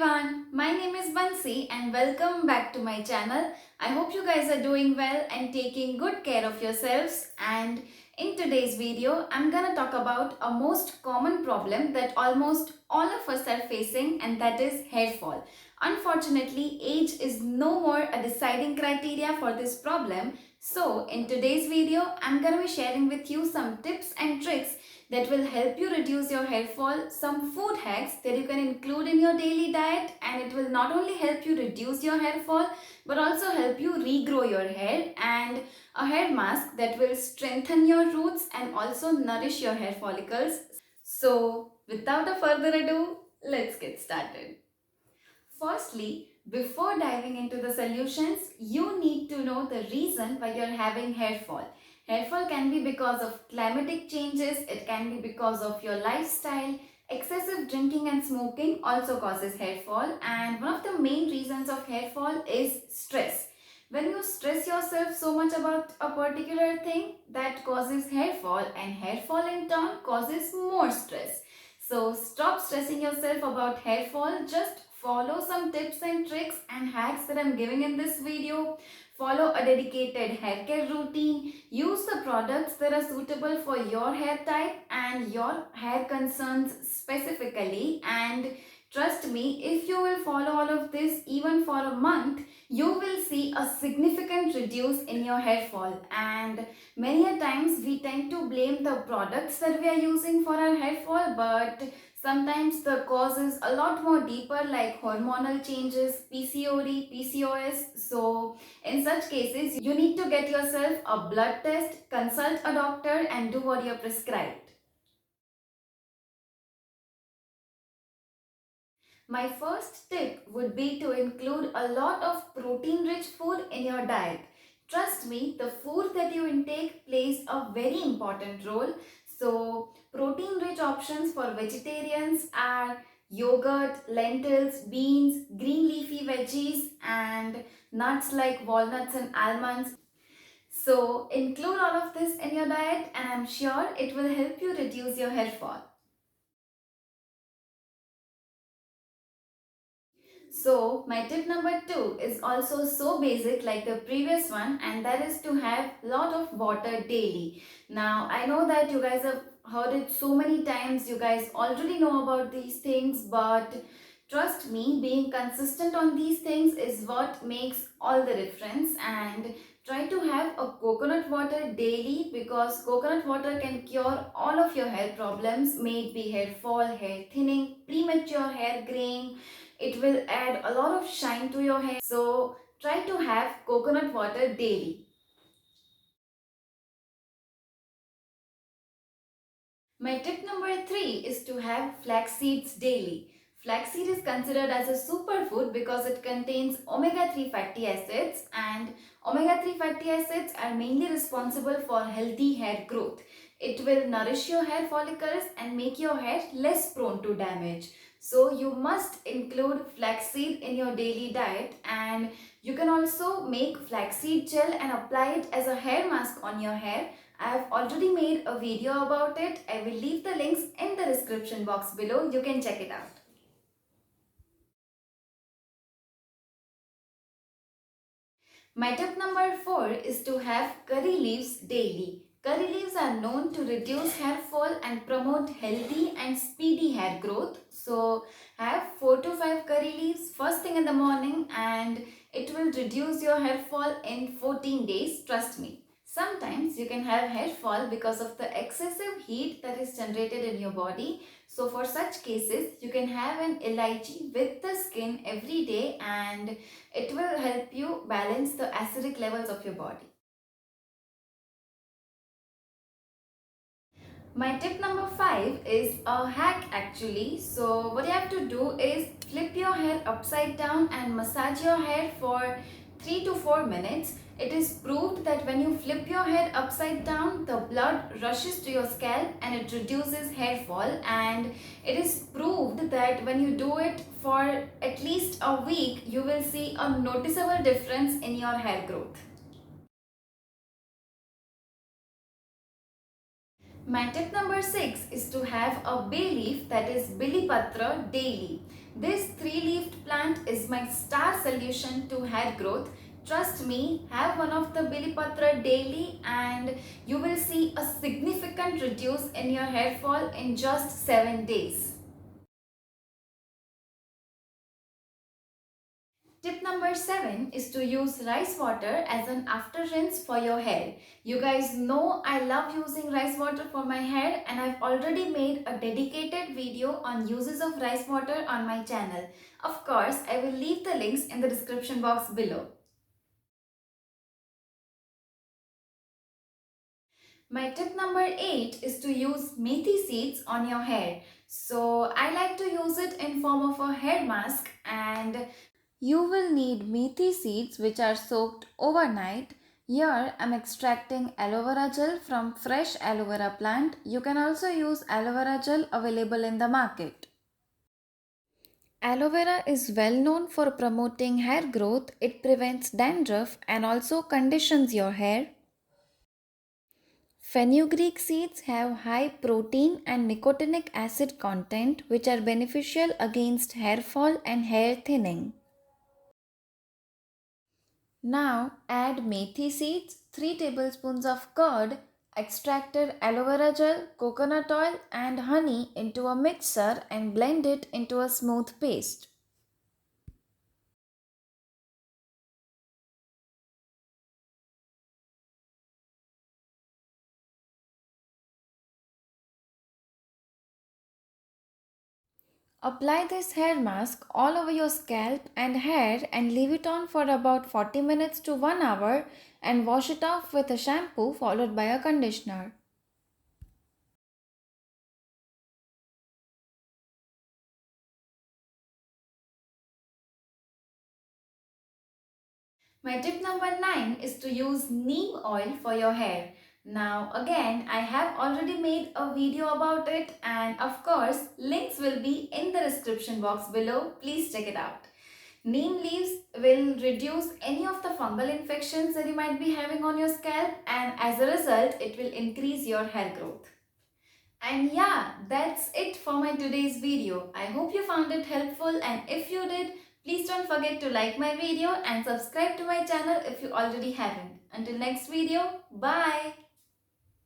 everyone, my name is Bansi and welcome back to my channel. I hope you guys are doing well and taking good care of yourselves. And in today's video, I'm gonna talk about a most common problem that almost all of us are facing, and that is hair fall. Unfortunately, age is no more a deciding criteria for this problem. So in today's video, I'm gonna be sharing with you some tips and tricks that will help you reduce your hair fall, some food hacks that you can include in your daily diet, and it will not only help you reduce your hair fall but also help you regrow your hair, and a hair mask that will strengthen your roots and also nourish your hair follicles. So without a further ado, let's get started. Firstly, before diving into the solutions, you need to know the reason why you're having hair fall. Hair fall can be because of climatic changes, it can be because of your lifestyle. Excessive drinking and smoking also causes hair fall, and one of the main reasons of hair fall is stress. When you stress yourself so much about a particular thing, that causes hair fall, and hair fall in turn causes more stress. So stop stressing yourself about hair fall. Just follow some tips and tricks and hacks that I'm giving in this video. Follow a dedicated hair care routine. Use the products that are suitable for your hair type and your hair concerns specifically. And trust me, if you will follow all of this even for a month, you will see a significant reduce in your hair fall. And many a times we tend to blame the products that we are using for our hair fall, but sometimes the cause is a lot more deeper, like hormonal changes, PCOD, PCOS. So in such cases, you need to get yourself a blood test, consult a doctor and do what you're prescribed. My first tip would be to include a lot of protein-rich food in your diet. Trust me, the food that you intake plays a very important role. So, protein-rich options for vegetarians are yogurt, lentils, beans, green leafy veggies, and nuts like walnuts and almonds. So, include all of this in your diet, and I'm sure it will help you reduce your hair fall. So my tip number 2 is also so basic like the previous one, and that is to have lot of water daily. Now I know that you guys have heard it so many times, you guys already know about these things, but trust me, being consistent on these things is what makes all the difference. And try to have a coconut water daily, because coconut water can cure all of your hair problems, may it be hair fall, hair thinning, premature hair graying. It will add a lot of shine to your hair. So try to have coconut water daily. My tip number 3 is to have flax seeds daily. Flaxseed is considered as a superfood because it contains omega-3 fatty acids, and omega-3 fatty acids are mainly responsible for healthy hair growth. It will nourish your hair follicles and make your hair less prone to damage. So you must include flaxseed in your daily diet, and you can also make flaxseed gel and apply it as a hair mask on your hair. I have already made a video about it. I will leave the links in the description box below. You can check it out. My tip number 4 is to have curry leaves daily. Curry leaves are known to reduce hair fall and promote healthy and speedy hair growth. So have 4 to 5 curry leaves first thing in the morning, and it will reduce your hair fall in 14 days, trust me. Sometimes you can have hair fall because of the excessive heat that is generated in your body. So for such cases, you can have an elaichi with the skin every day, and it will help you balance the acidic levels of your body. My tip number 5 is a hack actually. So what you have to do is flip your hair upside down and massage your hair for 3 to 4 minutes. It is proved that when you flip your hair upside down, the blood rushes to your scalp and it reduces hair fall. And it is proved that when you do it for at least a week, you will see a noticeable difference in your hair growth. My tip number 6 is to have a bay leaf, that is Billy Patra, daily. This 3-leafed plant is my star solution to hair growth. Trust me, have one of the Billy Patra daily and you will see a significant reduce in your hair fall in just 7 days. Tip number 7 is to use rice water as an after rinse for your hair. You guys know I love using rice water for my hair and I've already made a dedicated video on uses of rice water on my channel. Of course, I will leave the links in the description box below. My tip number 8 is to use methi seeds on your hair. So I like to use it in form of a hair mask, and you will need methi seeds which are soaked overnight. Here I am extracting aloe vera gel from fresh aloe vera plant. You can also use aloe vera gel available in the market. Aloe vera is well known for promoting hair growth. It prevents dandruff and also conditions your hair. Fenugreek seeds have high protein and nicotinic acid content which are beneficial against hair fall and hair thinning. Now add methi seeds, 3 tablespoons of curd, extracted aloe vera gel, coconut oil and honey into a mixer and blend it into a smooth paste. Apply this hair mask all over your scalp and hair and leave it on for about 40 minutes to 1 hour and wash it off with a shampoo followed by a conditioner. My tip number 9 is to use neem oil for your hair. Now again, I have already made a video about it and of course links will be in the description box below. Please check it out. Neem leaves will reduce any of the fungal infections that you might be having on your scalp, and as a result it will increase your hair growth. And yeah, that's it for my today's video. I hope you found it helpful, and if you did, please don't forget to like my video and subscribe to my channel if you already haven't. Until next video, bye!